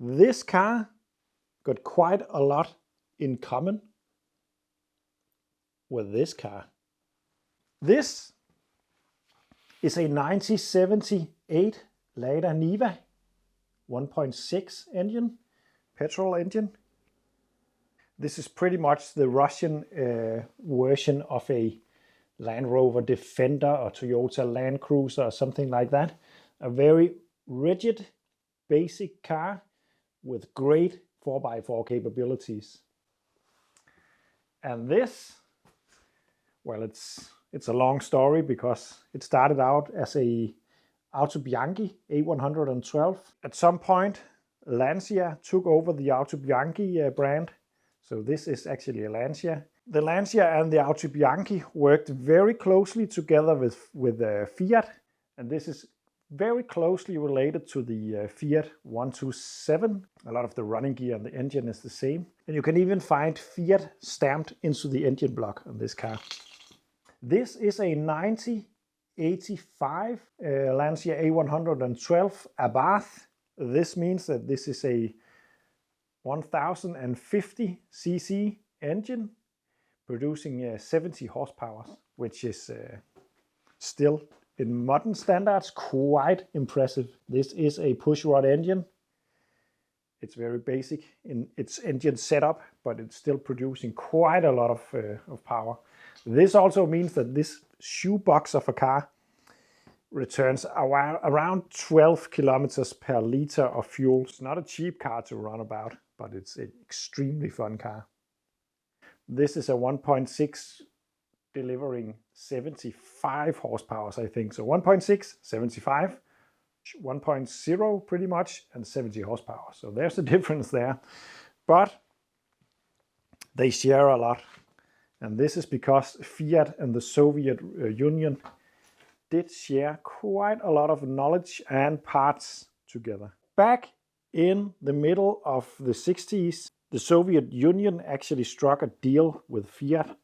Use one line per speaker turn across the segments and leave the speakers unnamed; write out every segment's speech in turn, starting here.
This car got quite a lot in common with this car. This is a 1978 Lada Niva 1.6 engine, petrol engine. This is pretty much the Russian version of a Land Rover Defender or Toyota Land Cruiser or something like that. A very rigid, basic car with great 4x4 capabilities. And this, well, it's a long story because it started out as a Auto Bianchi A112. At some point, Lancia took over the Auto Bianchi brand. So this is actually a Lancia. The Lancia and the Auto Bianchi worked very closely together with Fiat, and this is very closely related to the Fiat 127. A lot of the running gear and the engine is the same. And you can even find Fiat stamped into the engine block on this car. This is a 1985 Lancia A112 Abarth. This means that this is a 1050 cc engine producing 70 horsepower, which is still in modern standards quite impressive. This is a pushrod engine. It's very basic in its engine setup, but it's still producing quite a lot of power. This also means that this shoebox of a car returns around 12 kilometers per liter of fuel. It's not a cheap car to run about, but it's an extremely fun car. This is a 1.6 delivering 75 horsepower, I think. So 1.6, 75, 1.0 pretty much, and 70 horsepower. So there's a difference there. But they share a lot. And this is because Fiat and the Soviet Union did share quite a lot of knowledge and parts together. Back in the middle of the 60s, the Soviet Union actually struck a deal with Fiat,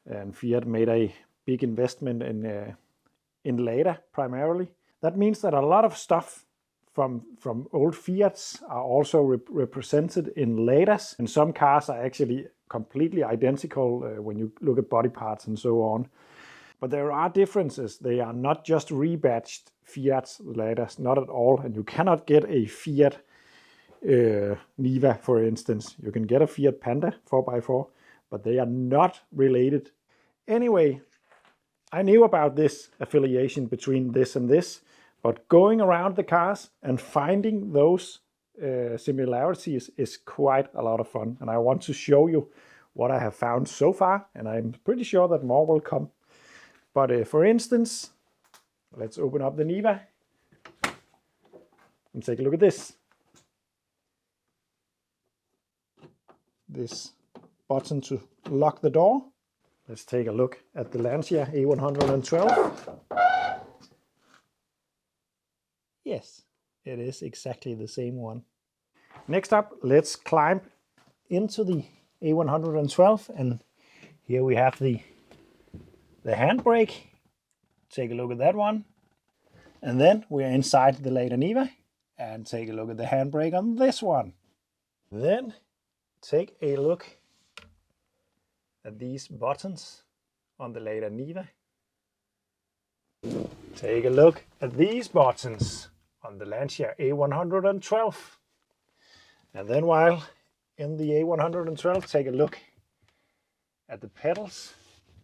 and Fiat made a big investment in Lada primarily. That means that a lot of stuff from old Fiats are also represented in Ladas, and some cars are actually completely identical when you look at body parts and so on. But there are differences. They are not just rebadged Fiat Ladas, not at all, and you cannot get a Fiat Niva, for instance. You can get a Fiat Panda 4x4, but they are not related. Anyway, I knew about this affiliation between this and this, but going around the cars and finding those similarities is quite a lot of fun. And I want to show you what I have found so far, and I'm pretty sure that more will come. But for instance, let's open up the Niva and take a look at this. This button to lock the door. Let's take a look at the Lancia A112. Yes, it is exactly the same one. Next up, let's climb into the A112, and here we have the handbrake. Take a look at that one. And then we're inside the Lada Niva and take a look at the handbrake on this one. Then take a look at these buttons on the Lada Niva. Take a look at these buttons on the Lancia A112. And then while in the A112, take a look at the pedals.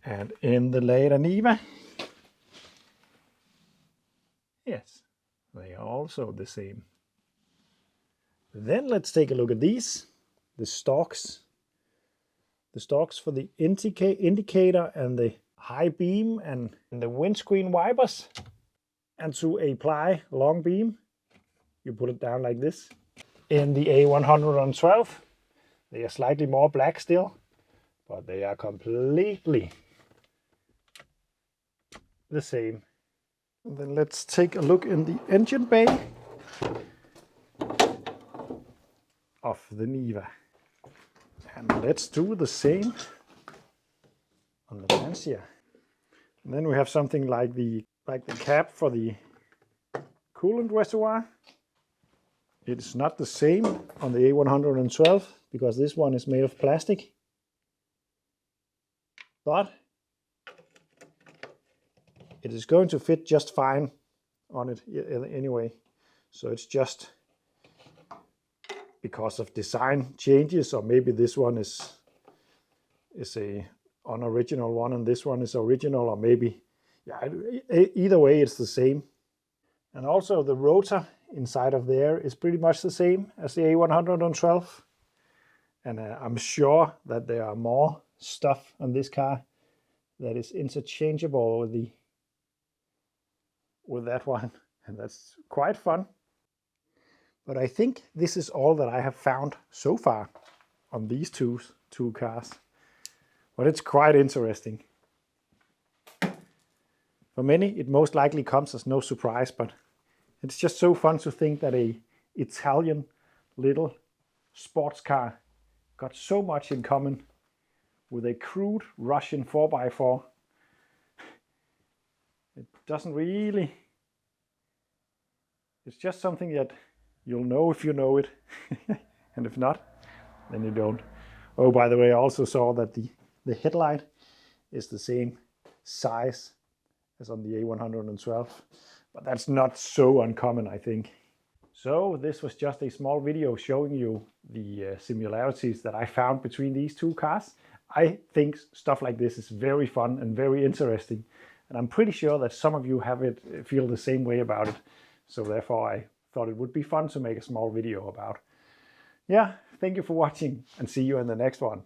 And in the Lada Niva, yes, they are also the same. Then let's take a look at these, the stalks for the indicator and the high beam and the windscreen wipers. And to apply long beam, you put it down like this. In the A112, they are slightly more black still, but they are completely the same. And then let's take a look in the engine bay of the Niva. And let's do the same on the Lancia. And then we have something like the cap for the coolant reservoir. It's not the same on the A112 because this one is made of plastic, but it is going to fit just fine on it anyway. So it's just because of design changes, or maybe this one is a unoriginal one and this one is original, or maybe, yeah, either way it's the same. And also the rotor inside of there is pretty much the same as the A112. And I'm sure that there are more stuff on this car that is interchangeable with that one, and that's quite fun. But I think this is all that I have found so far on these two cars. But it's quite interesting. For many, it most likely comes as no surprise, but it's just so fun to think that a Italian little sports car got so much in common with a crude Russian 4x4. It doesn't really... It's just something that you'll know if you know it, and if not, then you don't. Oh, by the way, I also saw that the headlight is the same size as on the A112, but that's not so uncommon, I think. So this was just a small video showing you the similarities that I found between these two cars. I think stuff like this is very fun and very interesting, and I'm pretty sure that some of you feel the same way about it. So therefore I thought it would be fun to make a small video about. Yeah, thank you for watching and see you in the next one.